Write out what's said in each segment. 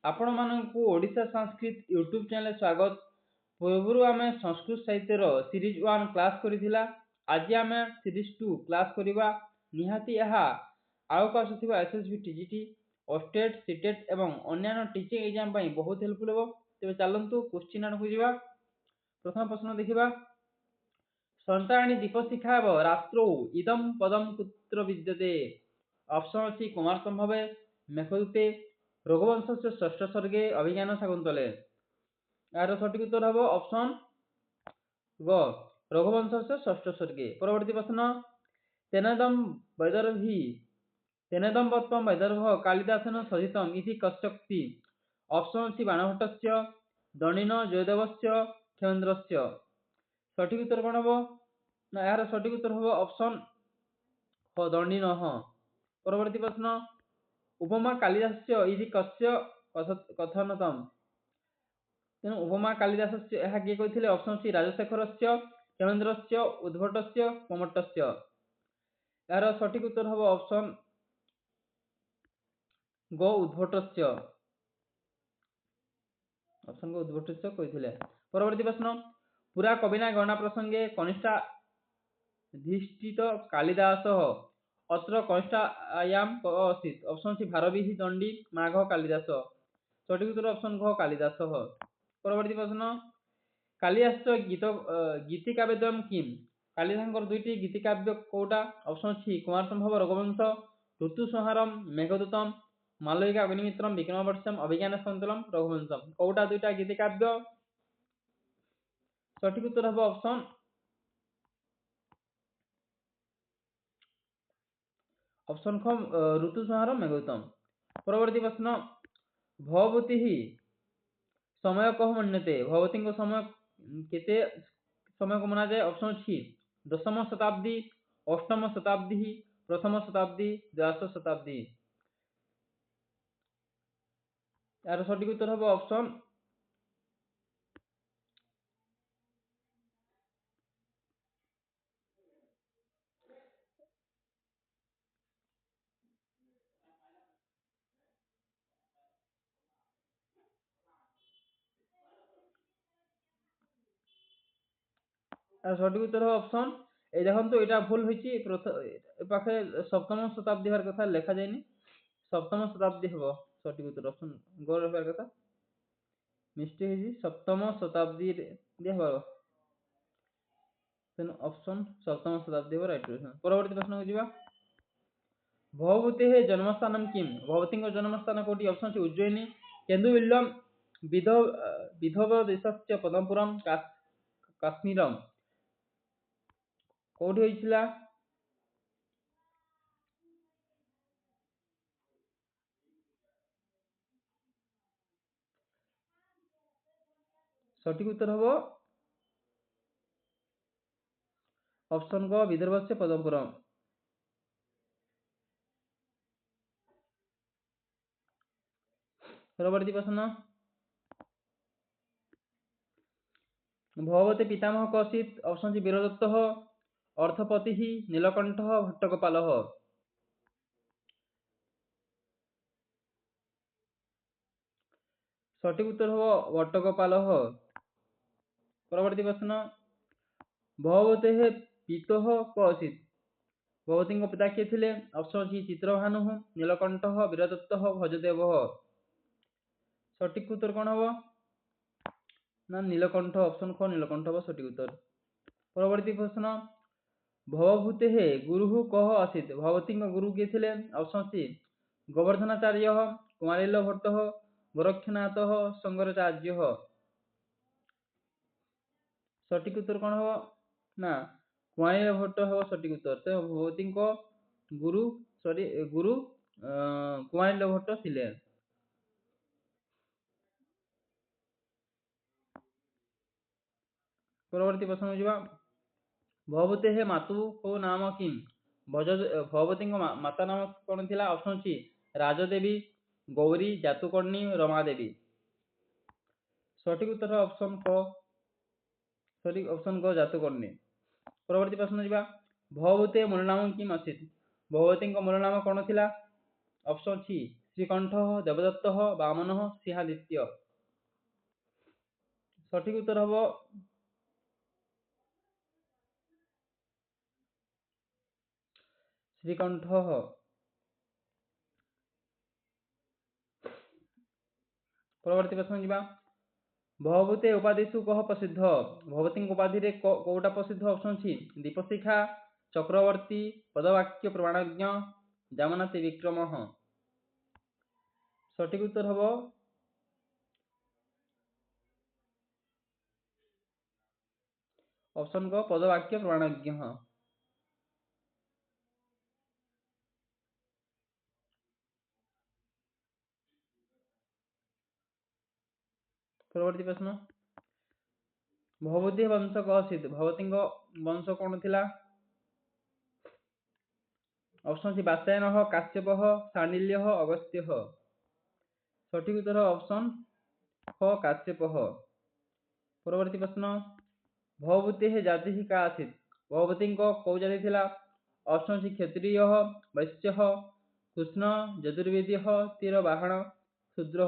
ଆପଣମାନଙ୍କୁ ଓଡ଼ିଶା ସଂସ୍କୃତ YouTube channel ସ୍ୱାଗତ। ପୂର୍ବରୁ ଆମେ ସଂସ୍କୃତ ସାହିତ୍ୟର ସିରିଜ୍ 1 କ୍ଲାସ୍ କରିଥିଲା। ଆଜି ଆମେ ସିରିଜ୍ 2 କ୍ଲାସ୍ କରିବା। ନିହାତି ଏହା ଆଗକୁ ଆସୁଥିବା SSB TGT, OSTET, CTET ଏବଂ ଅନ୍ୟାନ୍ୟ ଟିଚିଂ ଏକ୍ଜାମ୍ ପାଇଁ ବହୁତ ହେଲ୍ପଫୁଲ୍ ହେବ। ତେବେ ଚାଲନ୍ତୁ କୋଶ୍ଚିନ୍ ଆଡ଼କୁ ଯିବା। ପ୍ରଥମ ପ୍ରଶ୍ନ ଦେଖିବା। ସନ୍ତାଣୀ ଦୀପଶିଖା ଏବ ରାତ୍ରौ ଇଦಂ ପଦಂ କୁତ୍ର ବିଦ୍ୟତେ। ଅପସନ୍ ଅଛି କୁମାର ସମ୍ଭବେ, ମେଘଦୂତେ, ରଘୁବଂଶस्य ଷଷ୍ଠ सर्गे, अभिज्ञान शाकुन्तले। यार सठिक उत्तर हम ऑप्शन ग रघुवंशस्य षष्ठ सर्गे। परवर्ती प्रश्न तेनेदं वैदर्भी तेनेदं वत्पं वैदर्भ कालिदासेन सहितम् इति कस्योक्ति। ऑप्शन अछि बाणभट्टस्य, दणिन, जयदेवस्य, क्षेमेन्द्रस्य। सठिक उत्तर कौन हम ना यार सठिक उत्तर हम ऑप्शन ख दणिन। परवर्ती प्रश्न उपमा कालिदास्य इति कस्य कथनतम। तेणु उपमा कालिदासस्य यह किए कहिथिले। ऑप्शन अछि राजशेखरस्य, क्षेमेन्द्रस्य, उद्भटस्य, मम्मटस्य। यार सठिक उत्तर हम ऑप्शन ग उद्भटस्य। ऑप्शन ग उद्भटस्य कहिथिले। परवर्ती प्रश्न पुरा कविना गणना प्रसंगे कनिष्ठाधिष्ठित कालिदासः अत्र कनिष्ठायां अस्ति। ऑप्शन अछि भारवीः, दंडी, माघ, कालिदास। सठिक उत्तर ऑप्शन घ कालिदासः। परवर्ती प्रश्न कालिदासस्य गीतिकाव्यद्वयं किम्। कालिदासଙ୍କର ଦୁଇଟି ଗୀତିକାବ୍ୟ କୋଉଟା। ऑप्शन ଅଛି कुमार संभव, रघुवंश, ऋतुसंहारम, मेघदूतम, मालविका अग्निमित्रम, विक्रमावर्ष्यम, अभिज्ञान शाकुन्तलम, रघुवंशम। कोउटा दुईटा गीतिकाव्य। सठिक उत्तर ହେବ ऑप्शन ख ऋतुसंहारम, मेघदूतम। परवर्ती प्रश्न भवभूति समय कह मन्यते। भगवती समय केते समय को मना जाए। ऑप्शन अछि दशम शताब्दी, अष्टम शताब्दी, प्रथम शताब्दी, द्वादश शताब्दी। यार सठिक उत्तर हम ऑप्शन सठिक उत्तर ऑप्शन ए देखो यहाँ भूल होती पाखे सप्तम शताब्दी हर कथा लिखा जाए। सप्तम शताब्दी हम सठिक उत्तर ऑप्शन ग रहा कथा मिस्टेक है। सप्तम शताब्दी ऑप्शन सप्तम शताब्दी राइट। परवर्ती प्रश्न को जीवा। भवभूते जन्मस्थान किम। भगवती जन्मस्थान कौटी। ऑप्शन अच्छी उज्जयिनी, केन्दुविल्लम, विधव देशस्य पदमपुरम, काश्मीरम। कौटी होइछिला। सठिक उत्तर हम ऑप्शन क विदर्भस्य पदमपुरम। परवर्ती प्रश्न भगवती पितामह कौशित। Option C Viradatta, Arthapati, Nilakantha, Bhattakapala. सठिक उत्तर हम भट्टकपाल। परवर्ती प्रश्न भगवते पितः कौशित। भगवती पिता किए थे। ऑप्शन अच्छी चित्रभानु, नीलकंठ, वीरदत्त, भजदेव। सठिक उत्तर कौन हम ना नीलकंठ। ऑप्शन ख नीलकंठ हम सठिक उत्तर। परवर्ती प्रश्न भवभूते गुरु कह आसीत। भगवती गुरु किए थे। Option C Govardhanacharya, Kumarila Bhatt, Gorakshanath, Shankaracharya. सठिक उत्तर कौन हम ना कुमारिल्ल भट्ट हम सठिक उत्तर। तो भगवती गुरु कुमारिल्ल भट्ट थिले। परवर्ती प्रश्न जीवा। भगवते मातु को नाम किम। भगवती माता नाम कौन थी। ऑप्शन अच्छी राजदेवी, गौरी, जातुकर्णी, रमादेवी। सठिक उत्तर ऑप्शन क सठिक ऑप्शन क जातुकर्णी। परवर्ती प्रश्न जीवा। भगवते मूल नाम किम आसीत। भगवती मूल नाम कौन थी। ऑप्शन अच्छी শ্রীকণ্ঠ, দেবদত্ত, বামন, সিংহাদিত্য। সঠিক উত্তর হব শ্রীকণ্ঠ। পরবর্তী প্রশ্ন ଯିବା। ଭବଭୂତେ ଉପାଧିଷୁ କହ ପ୍ରସିଦ୍ଧ। ଭବତୀଙ୍କ ଉପାଧିରେ କୋଉଟା ପ୍ରସିଦ୍ଧ? ଅପସନ୍ ଅଛି ଦୀପଶିଖା, ଚକ୍ରବର୍ତ୍ତୀ, ପଦବାକ୍ୟ ପ୍ରମାଣଜ୍ଞ, ଜାମନାତି ବିକ୍ରମ। ସଠିକ ଉତ୍ତର ହବ ଅପସନ୍ କ ପଦବାକ୍ୟ ପ୍ରମାଣଜ୍ଞ। ପରବର୍ତ୍ତୀ ପ୍ରଶ୍ନ। ଭବଭୂତି ବଂଶ କହ ସିଦ୍ଧ। ଭବତୀଙ୍କ ବଂଶ କଣ ଥିଲା? ଅପସନ୍ ଅଛି ବାତ୍ସାୟନ, କାଶ୍ୟପ, ଶାଣ୍ଡିଲ୍ୟ, ଅଗସ୍ତ୍ୟ। ସଠିକ ଉତ୍ତର ଅପସନ୍ খ କାଶ୍ୟପ। ପରବର୍ତ୍ତୀ ପ୍ରଶ୍ନ। ଭବଭୂତି ଜାତି କା ଆସିତ୍। ଭବଭୂତିଙ୍କ କୋଉ ଜାତି ଥିଲା? ଅପସନ୍ ଅଛି କ୍ଷତ୍ରିୟ, ବୈଶ୍ୟ, କୃଷ୍ଣ, ଯଜୁର୍ବେଦୀ, ତୀରବାହନ, ଶୂଦ୍ର।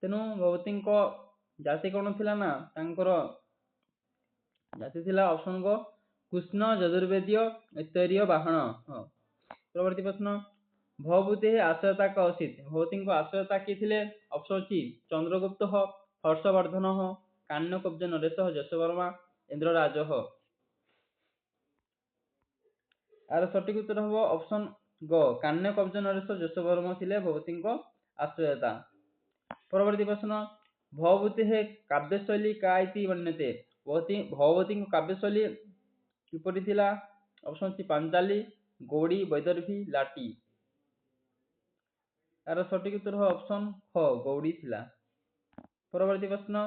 ତେଣୁ ଭବତୀଙ୍କ ଜାତି କଣ ଥିଲା ନା ତାଙ୍କର ଜାତି ଥିଲା ଅପସନ୍ କ କୃଷ୍ଣ, ଯଜୁର୍ବେଦୀୟ, ତୀରବାହନ। ପରବର୍ତ୍ତୀ ପ୍ରଶ୍ନ। ଭବଭୂତି ଆଶ୍ରୟତା କସିତ୍। ଭବତୀଙ୍କ ଆଶ୍ରୟତା କିଏ ଥିଲେ? ଅପସନ୍ ଅଛି ଚନ୍ଦ୍ରଗୁପ୍ତ, ହର୍ଷବର୍ଦ୍ଧନ, କାନ୍ୟକୁବ୍ଜ ନରେଶ, ଯଶୋବର୍ମା, ଇନ୍ଦ୍ରରାଜ। ଆର ସଠିକ ଉତ୍ତର ହବ ଅପସନ୍ ଗ କାନ୍ୟକୁବ୍ଜ ନରେଶ ଯଶୋବର୍ମା ଥିଲେ ଭବତୀଙ୍କ ଆଶ୍ରୟତା। ପରବର୍ତ୍ତୀ ପ୍ରଶ୍ନ। ଭବଭୂତି କାବ୍ୟଶୈଳୀ କା ଇତି ବର୍ଣ୍ୟତେ। ଭବଭୂତିଙ୍କ କାବ୍ୟଶୈଳୀ କିପରି ଥିଲା? ଅପସନ୍ ଅଛି ପାଞ୍ଚାଲି, ଗୌଡୀ, ବୈଦର୍ଭୀ, ଲାଟି। ଏହାର ସଠିକ ଉତ୍ତର ଅପସନ୍ ଖ ଗୌଡୀ ଥିଲା। ପରବର୍ତ୍ତୀ ପ୍ରଶ୍ନ।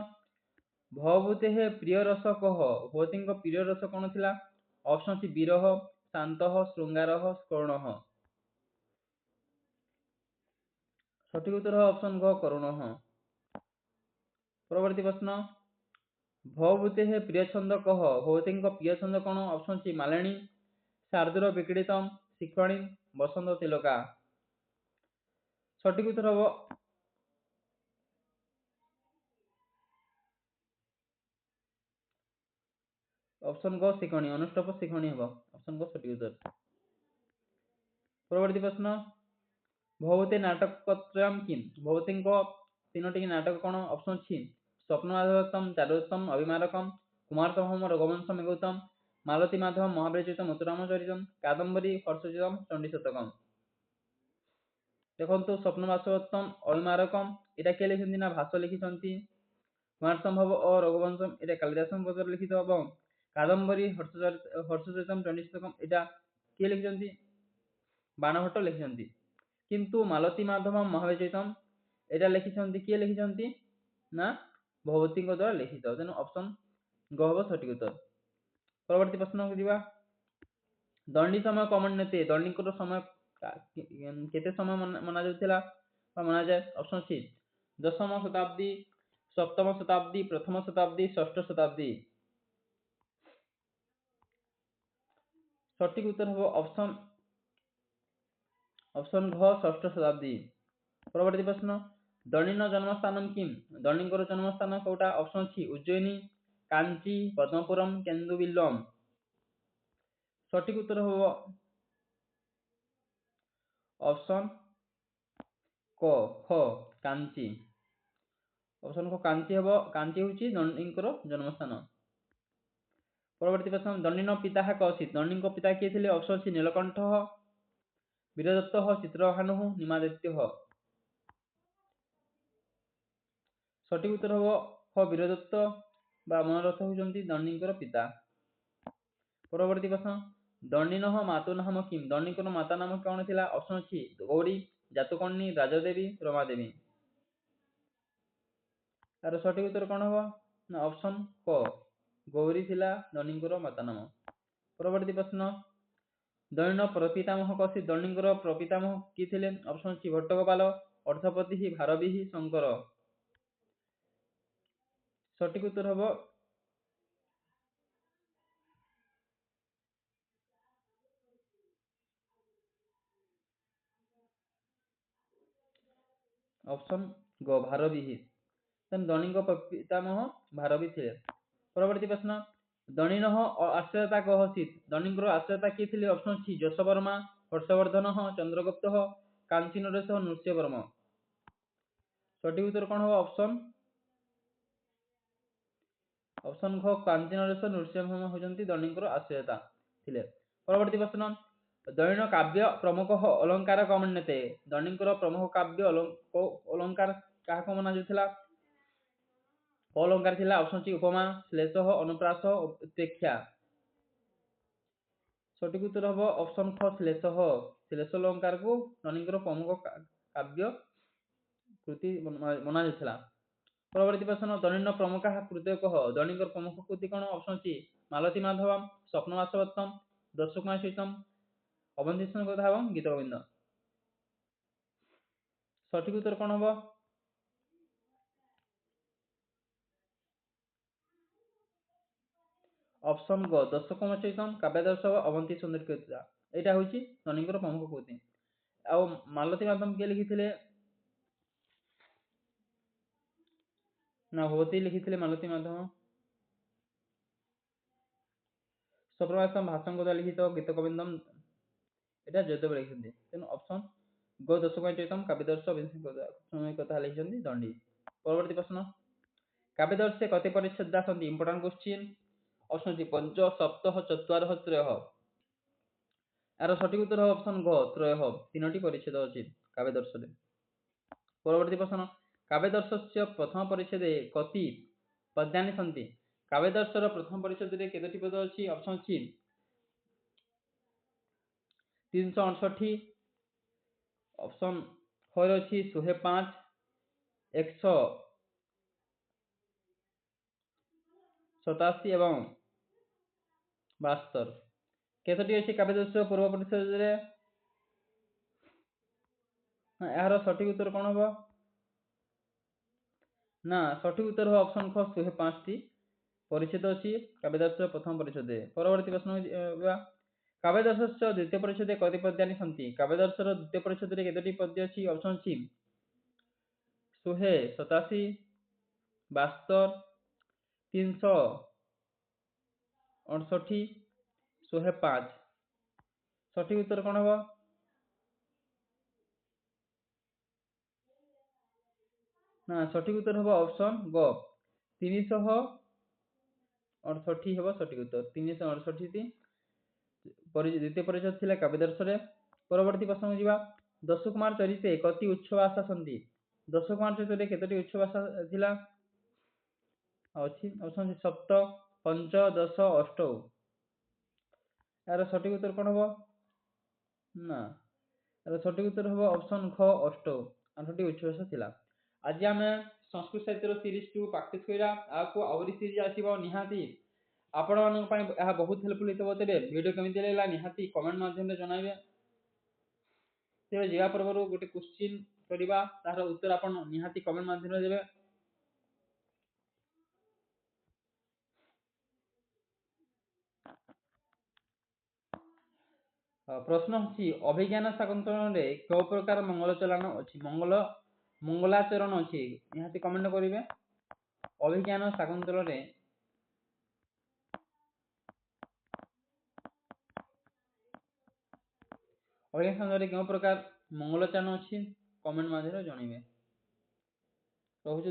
ଭବଭୂତେ ପ୍ରିୟ ରସ କହ। ଭବତୀଙ୍କ ପ୍ରିୟ ରସ କଣ ଥିଲା? ଅପସନ୍ ଅଛି ବିରହ, ଶାନ୍ତ, ଶୃଙ୍ଗାର, ସ୍କରୁଣ। ସଠିକ ଉତ୍ତର ଅପସନ୍ ଘ କରୁଣ। ପରବର୍ତ୍ତୀ ପ୍ରଶ୍ନ। ଭବଭୂତେ ପ୍ରିୟ ଛନ୍ଦ କହ। ଭବତୀଙ୍କ ପ୍ରିୟ ଛନ୍ଦ କଣ? ଅପସନ୍ ଅଛି ମାଳିନୀ, ଶାର୍ଦୂଳ ବିକ୍ରୀଡ଼ିତମ୍, ଶିଖାମଣି, ବସନ୍ତ ତିଲକା। ସଠିକ ଉତ୍ତର ହବ ଅପସନ୍ ଗ ଶିଖାମଣି, ଅନୁଷ୍ଠୁପ ଶିଖାମଣି ହେବ ଅପସନ୍ ଗ ସଠିକ ଉତ୍ତର। ପରବର୍ତ୍ତୀ ପ୍ରଶ୍ନ। ଭବଭୂତେ ନାଟକତ୍ରୟମ୍ କିମ୍। ଭବତୀଙ୍କ ତିନୋଟି ନାଟକ କଣ? ଅପସନ୍ ଅଛି ସ୍ୱପ୍ନମାଧବତମ୍, ଚାରୁଦତ୍ତମ୍, ଅଭିମାରକମ୍, କୁମାରସମ୍ଭବମ୍, ରଘୁବଂଶମ୍ ବିଭୂତମ୍, ମାଳତୀ ମାଧବମ୍, ମହାବୀରଚରିତମ୍, ମଥୁରାମଚରିତମ୍, କାଦମ୍ବରୀ, ହର୍ଷଚରିତମ୍, ଚଣ୍ଡୀଶତକମ୍। ଦେଖନ୍ତୁ ସ୍ୱପ୍ନମାଧବତମ୍, ଅଭିମାରକମ୍ ଏଟା କିଏ ଲେଖିଛନ୍ତି ନା ଭାଷ ଲେଖିଛନ୍ତି। କୁମାରସମ୍ଭବ ଓ ରଘୁବଂଶମ୍ ଏଟା କାଳିଦାସଙ୍କ ଦ୍ୱାରା ଲିଖିତ। ଏବଂ କାଦମ୍ବରୀ, ହର୍ଷଚରିତମ୍, ଚଣ୍ଡୀଶତକମ୍ ଏଟା କିଏ ଲେଖିଛନ୍ତି? ବାଣଭଟ୍ଟ ଲେଖିଛନ୍ତି। କିନ୍ତୁ ମାଳତୀ ମାଧବମ୍, ମହାବୀରଚରିତମ୍ ଏଟା ଲେଖିଛନ୍ତି କିଏ ଲେଖିଛନ୍ତି ନା ଭବଭୂତିଙ୍କ ଦ୍ୱାରା ଲିଖିତ। ତେଣୁ ଅପସନ୍ ଗ ହବ ସଠିକ ଉତ୍ତର। ପରବର୍ତ୍ତୀ ପ୍ରଶ୍ନକୁ ଯିବା। ଦଣ୍ଡି ସମୟ କମନ୍ୟତେ। ଦଣ୍ଡିଙ୍କର ସମୟ କେତେ ସମୟ ମନା ଯାଉଥିଲା ବା ମନାଯାଏ? ଅପସନ୍ ଅଛି ଦଶମ ଶତାବ୍ଦୀ, ସପ୍ତମ ଶତାବ୍ଦୀ, ପ୍ରଥମ ଶତାବ୍ଦୀ, ଷଷ୍ଠ ଶତାବ୍ଦୀ। ସଠିକ ଉତ୍ତର ହବ ଅପସନ୍ ଘ ଷଷ୍ଠ ଶତାବ୍ଦୀ। ପରବର୍ତ୍ତୀ ପ୍ରଶ୍ନ। ଦଣ୍ଡିନ ଜନ୍ମସ୍ଥାନମ୍ କିମ୍। ଦଣ୍ଡିଙ୍କର ଜନ୍ମସ୍ଥାନ କୋଉଟା? ଅପସନ୍ ଅଛି ଉଜ୍ଜୟିନୀ, କାଞ୍ଚି, ପଦ୍ମପୁରମ୍, କେନ୍ଦୁବିଲ୍ଲମ୍। ସଠିକ ଉତ୍ତର ହବ ଅପସନ୍ କ ଖ କାଞ୍ଚି। ଅପସନ୍ କ କାଞ୍ଚି ହେବ। କାଞ୍ଚି ହେଉଛି ଦଣ୍ଡିଙ୍କର ଜନ୍ମସ୍ଥାନ। ପରବର୍ତ୍ତୀ ପ୍ରଶ୍ନ। ଦଣ୍ଡିନ ପିତା କସିତ୍। ଦଣ୍ଡିଙ୍କ ପିତା କିଏ ଥିଲେ? ଅପସନ୍ ଅଛି ନୀଳକଣ୍ଠ, ବୀରଦତ୍ତ, ଚିତ୍ରଭାନୁ, ନିମାଦିତ୍ୟ। ସଠିକ ଉତ୍ତର ହବ ହ ବୀରଦତ୍ତ ବା ମନରଥ ହେଉଛନ୍ତି ଦଣ୍ଡିଙ୍କର ପିତା। ପରବର୍ତ୍ତୀ ପ୍ରଶ୍ନ। ଦଣ୍ଡିନଃ ମାତୁଃ ନାମ କିମ୍। ଦଣ୍ଡିଙ୍କର ମାତା ନାମ କଣ ଥିଲା? ଅପସନ୍ ଅଛି ଗୌରୀ, ଜାତୁକର୍ଣ୍ଣୀ, ରାଜଦେବୀ, ରମାଦେବୀ। ତାର ସଠିକ ଉତ୍ତର କଣ ହବ ନା ଅପସନ୍ କ ଗୌରୀ ଥିଲା ଦଣ୍ଡିଙ୍କର ମାତା ନାମ। ପରବର୍ତ୍ତୀ ପ୍ରଶ୍ନ। ଦଣ୍ଡିନ ପ୍ରପିତାମହ କସିତ୍। ଦଣ୍ଡିଙ୍କର ପ୍ରପିତାମହ କିଏ ଥିଲେ? ଅପସନ୍ ଅଛି ଭଟ୍ଟଗୋପାଳ, ଅର୍ଥପତି, ଭାରବୀ, ଶଙ୍କର। ସଠିକ ଉତ୍ତର ହବ ଅପସନ୍ ଗ ଭାରବିହି। ଧଣୀଙ୍କ ପିତାମହ ଭାରବୀ ଥିଲେ। ପରବର୍ତ୍ତୀ ପ୍ରଶ୍ନ, ଧଣୀନଃ ଆଶ୍ରୟତା କହସିତ୍। ଧଣୀଙ୍କର ଆଶ୍ରୟତା କିଏ ଥିଲେ? ଅପସନ୍ ସି ଯଶୋବର୍ମା, ହର୍ଷବର୍ଦ୍ଧନ, ଚନ୍ଦ୍ରଗୁପ୍ତ, କାଞ୍ଚି ନରେଶ, ନୃସିଂହବର୍ମ। ସଠିକ ଉତ୍ତର କଣ হব? ଅପସନ୍ ଘ କାଞ୍ଚି ନରେଶ ନୃସିଂହବର୍ମ ହେଉଛନ୍ତି ଧଣୀଙ୍କର ଆଶ୍ରୟତା ଥିଲେ। ପରବର୍ତ୍ତୀ ପ୍ରଶ୍ନ, ଦୈନ କାବ୍ୟ ପ୍ରମୁଖ ଅଲଙ୍କାର କମନ୍ୟତେ। ଧଣୀଙ୍କର ପ୍ରମୁଖ କାବ୍ୟ ଅଲଙ୍କାର କାହାକୁ ମନାଯାଉଥିଲା? ଅଲଙ୍କାର ଥିଲା ଅପସନ୍ ସି ଉପମା, ଶ୍ଲେଷ, ଅନୁପ୍ରାସ, ଉତ୍ପ୍ରେକ୍ଷା। ସଠିକ ଉତ୍ତର ହବ ଅପସନ୍ ଖ ଶ୍ଲେଷ। ଶ୍ଲେଷ ଅଲଙ୍କାରକୁ ଧଣୀଙ୍କର ପ୍ରମୁଖ କାବ୍ୟ କୃତି ମନାଯାଉଥିଲା। ପରବର୍ତ୍ତୀ ପ୍ରଶ୍ନ, ଧଣୀର ପ୍ରମୁଖ କୃତି କହ। ଧଣୀଙ୍କର ପ୍ରମୁଖ କୃତି କଣ? ଅପସନ୍ ସି ମାଳତୀ ମାଧବମ୍, ସ୍ୱପ୍ନ ବାସବଦତ୍ତମ୍, ଦର୍ଶକୁମାର ସୀତମ୍, ଅବନ୍ତୀ କଥା ଏବଂ ଗୀତ ଗୋବିନ୍ଦ। ସଠିକ ଉତ୍ତର କଣ হব? অপশন গ দর্শকুমার চৈতম, কাব্যদর্শ, অবন্তী সুন্দর কীর্তিদা। এটা হচ্ছে ধনীଙ୍କର ପ୍ରମୁଖ କୃତି। ଆଉ ମାଳତୀ ମାଧବ କିଏ ଲିଖିଥିଲେ? ନା ଭଗବତୀ ଲିଖିଥିଲେ ମାଳତୀ ମାଧବ। ସ୍ୱପ୍ନବାସମ୍ ଭାଷଙ୍କଦ୍ୱାରା ଲିଖିତ ଗୀତ ଗୋବିନ୍ଦମ୍ এটা ଜୟଦେବ ଲେଖିଛନ୍ତି। ତେଣୁ ଅପସନ ଗ ଦର୍ଶକୁମାର ଚୈତମ, କାବ୍ୟଦର୍ଶ, ଅବନ୍ତୀ କଥା ଲେଖିଛନ୍ତି ଦଣ୍ଡୀ। ପରବର୍ତ୍ତୀ ପ୍ରଶ୍ନ, କାବ୍ୟଦର୍শে কতি পরিচ্ছেদা সন্তি? Important question. অপশন সি পঞ্চ, সপ্তহ, চত্বরহ, ত্রয়ঃ। এর সঠিক উত্তর হবে অপশন গ ত্রয়ঃ। তিনটি পরিচ্ছেদ আছে কাব্যদর্শে। পরবর্তী প্রশ্ন, কাব্যদর্শস্য প্রথম পরিচ্ছেদে কতি পদ্যানি সন্তি? কাব্যদর্শর প্রথম পরিচ্ছেদে কেতোটি পদ আছে? অপশন সি 368, অপশন খ ଅଛି 105, 187 এবং 72। କେତୋଟି ଅଛି କାବ୍ୟଦର୍ଶ ପୂର୍ବ ପରିଚ୍ଛଦରେ? ଏହାର ସଠିକ ଉତ୍ତର କଣ ହବ? ନା ସଠିକ ଉତ୍ତର ହବ ଅପସନ খ 105ଟି ପରିଚ୍ଛେଦ ଅଛି କାବ୍ୟଦର୍ଶ ପ୍ରଥମ ପରିଚ୍ଛଦରେ। ପରବର୍ତ୍ତୀ ପ୍ରଶ୍ନ କାବ୍ୟଦର୍ଶସ୍ୟ ଦ୍ୱିତୀୟ ପରିଚ୍ଛଦେ କତି ପଦ୍ୟାନି ସନ୍ତି? କାବ୍ୟଦର୍ଶର ଦ୍ୱିତୀୟ ପରିଚ୍ଛଦରେ କେତୋଟି ପଦ୍ୟ ଅଛି? Option C 187, 72, 368, 105। ସଠିକ ଉତ୍ତର କଣ ହବ? ନା ସଠିକ ଉତ୍ତର ହବ ଅପସନ ଗ 368 ହେବ ସଠିକ ଉତ୍ତର। 368ଟି ଦ୍ୱିତୀୟ ପରିଚ୍ଛଦ ଥିଲା କାବ୍ୟଦର୍ଶରେ। ପରବର୍ତ୍ତୀ ପ୍ରଶ୍ନକୁ ଯିବା, ଦଶକୁମାର ଚରିତେ କତି ଉଚ୍ଛ୍ୱାସ ସନ୍ତି? ଦଶକୁମାର ଚରିତରେ କେତୋଟି ଉଚ୍ଛ୍ୱାସ ଥିଲା? ଅଛି ଅପସନ ସପ୍ତ, ପଞ୍ଚ, ଦଶ, ଅଷ୍ଟ। ଏହାର ସଠିକ ଉତ୍ତର କଣ ହବ? ନା ଏହାର ସଠିକ ଉତ୍ତର ହବ ଅପସନ ଖ ଅଷ୍ଟ। 8ଟି ଉଚ୍ଛ୍ୱାସ ଥିଲା। ଆଜି ଆମେ ସଂସ୍କୃତ ସାହିତ୍ୟର ସିରିଜ 2 ପ୍ରାକ୍ଟିସ କରିବା। ଆକୁ ଆହୁରି ସିରିଜ ଆସିବ ନିହାତି ଆପଣମାନଙ୍କ ପାଇଁ ଏହା ବହୁତ ହେଲ୍ପଫୁଲ ହେଇଥିବ। ତେବେ ଭିଡ଼ିଓ କେମିତି ଲାଗିଲା ନିହାତି କମେଣ୍ଟ ମାଧ୍ୟମରେ ଜଣାଇବେ। ତେବେ ଯିବା ପୂର୍ବରୁ ଗୋଟେ କ୍ୱେଶ୍ଚିନ୍ କରିବା, ତାହାର ଉତ୍ତର ଆପଣ ନିହାତି କମେଣ୍ଟ ମାଧ୍ୟମରେ ଦେବେ। ପ୍ରଶ୍ନ ହେଉଛି ଅଭିଜ୍ଞାନ ଶାକୁନ୍ତଳରେ କେଉଁ ପ୍ରକାର ମଙ୍ଗଳାଚରଣ ଅଛି? ମଙ୍ଗଳାଚରଣ ଅଛି ନିହାତି କମେଣ୍ଟ କରିବେ। ଅଭିଜ୍ଞାନ ଶାକୁନ୍ତଳରେ କେଉଁ ପ୍ରକାର ମଙ୍ଗଳାଚରଣ ଅଛି? କମେଣ୍ଟ ମାଧ୍ୟମରେ ଜଣାଇବେ। ରହୁଛି।